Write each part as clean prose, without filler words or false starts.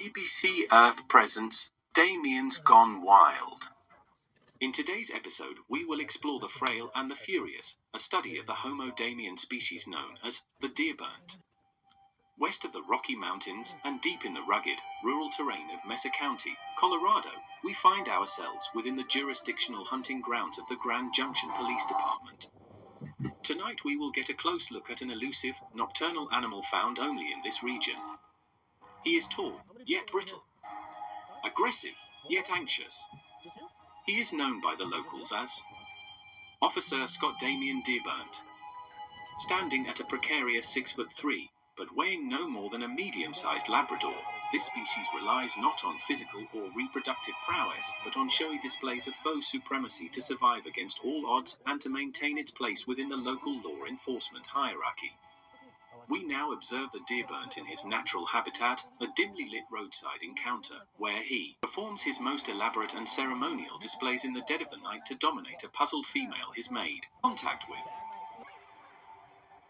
BBC Earth presents Damiens Gone Wild. In today's episode, we will explore the frail and the furious, a study of the Homo Damiens species known as the Dearburnt. West of the Rocky Mountains and deep in the rugged, rural terrain of Mesa County, Colorado, we find ourselves within the jurisdictional hunting grounds of the Grand Junction Police Department. Tonight we will get a close look at an elusive, nocturnal animal found only in this region. He is tall, yet brittle. Aggressive, yet anxious. He is known by the locals as Officer Scott Damien Dearburnt. Standing at a precarious 6'3", but weighing no more than a medium-sized Labrador, this species relies not on physical or reproductive prowess, but on showy displays of faux supremacy to survive against all odds and to maintain its place within the local law enforcement hierarchy. We now observe the Dearburnt in his natural habitat, a dimly lit roadside encounter, where he performs his most elaborate and ceremonial displays in the dead of the night to dominate a puzzled female he's made contact with.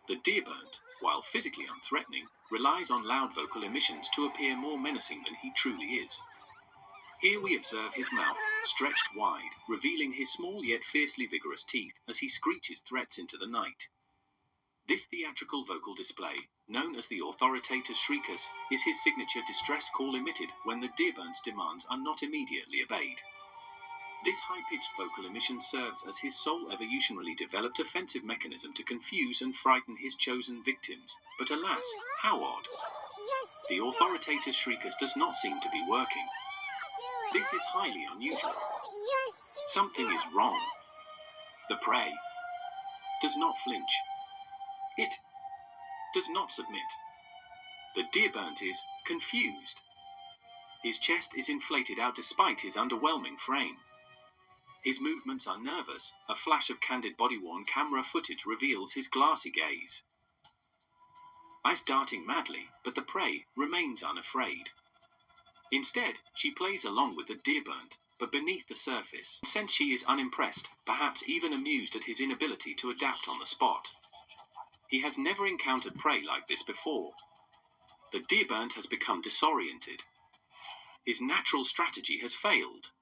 The Dearburnt, while physically unthreatening, relies on loud vocal emissions to appear more menacing than he truly is. Here we observe his mouth, stretched wide, revealing his small yet fiercely vigorous teeth as he screeches threats into the night. This theatrical vocal display, known as the authoritarian shriekers, is his signature distress call emitted when the Dearburnt's demands are not immediately obeyed. This high-pitched vocal emission serves as his sole evolutionarily developed offensive mechanism to confuse and frighten his chosen victims, but alas, how odd. The authoritarian shriekers does not seem to be working. This is highly unusual. Something is wrong. The prey does not flinch. It does not submit. The Dearburnt is confused. His chest is inflated out despite his underwhelming frame. His movements are nervous. A flash of candid body-worn camera footage reveals his glassy gaze. Eyes darting madly, but the prey remains unafraid. Instead, she plays along with the Dearburnt, but beneath the surface, since she is unimpressed, perhaps even amused at his inability to adapt on the spot. He has never encountered prey like this before. The Dearburnt has become disoriented. His natural strategy has failed.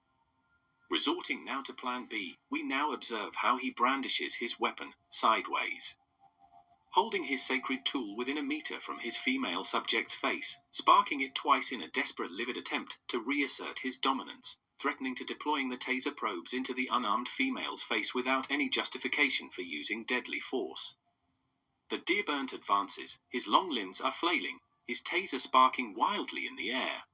Resorting now to Plan B, we now observe how he brandishes his weapon sideways. Holding his sacred tool within a meter from his female subject's face, sparking it twice in a desperate livid attempt to reassert his dominance, threatening to deploying the taser probes into the unarmed female's face without any justification for using deadly force. The Dearburnt advances, his long limbs are flailing, his taser sparking wildly in the air.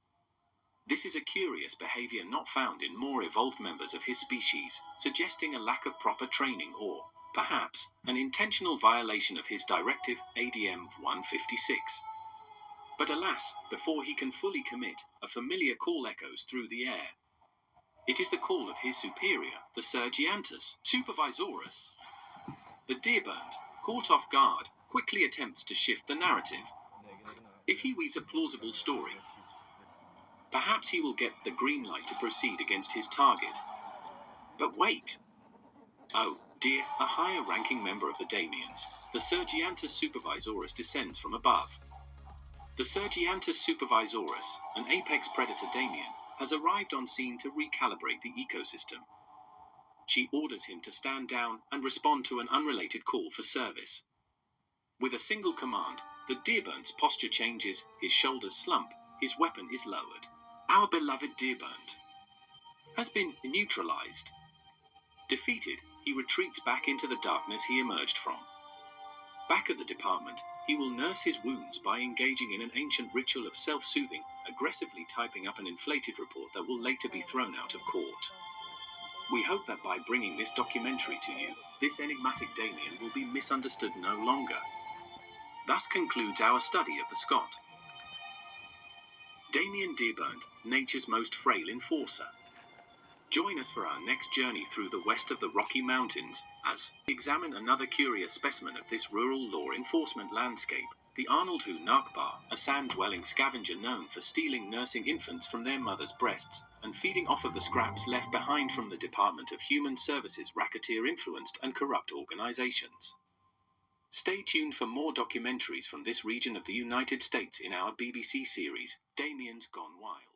This is a curious behavior not found in more evolved members of his species, suggesting a lack of proper training or, perhaps, an intentional violation of his directive ADM 156. But alas, before he can fully commit, a familiar call echoes through the air. It is the call of his superior, the Sergeantus Supervisorus. The Dearburnt, caught off guard, quickly attempts to shift the narrative. If he weaves a plausible story, perhaps he will get the green light to proceed against his target. But wait! Oh, dear, a higher-ranking member of the Damiens, the Sergeantus Supervisorus, descends from above. The Sergeantus Supervisorus, an apex predator Damien, has arrived on scene to recalibrate the ecosystem. She orders him to stand down and respond to an unrelated call for service. With a single command, the Dearburnt's posture changes, his shoulders slump, his weapon is lowered. Our beloved Dearburnt has been neutralized. Defeated, he retreats back into the darkness he emerged from. Back at the department, he will nurse his wounds by engaging in an ancient ritual of self-soothing, aggressively typing up an inflated report that will later be thrown out of court. We hope that by bringing this documentary to you, this enigmatic Damien will be misunderstood no longer. Thus concludes our study of the Scot. Damien Dearburnt, nature's most frail enforcer. Join us for our next journey through the west of the Rocky Mountains, as we examine another curious specimen of this rural law enforcement landscape, the Arnold-Hu Nakbar, a sand-dwelling scavenger known for stealing nursing infants from their mothers' breasts, and feeding off of the scraps left behind from the Department of Human Services' racketeer-influenced and corrupt organizations. Stay tuned for more documentaries from this region of the United States in our BBC series, Damiens Gone Wild.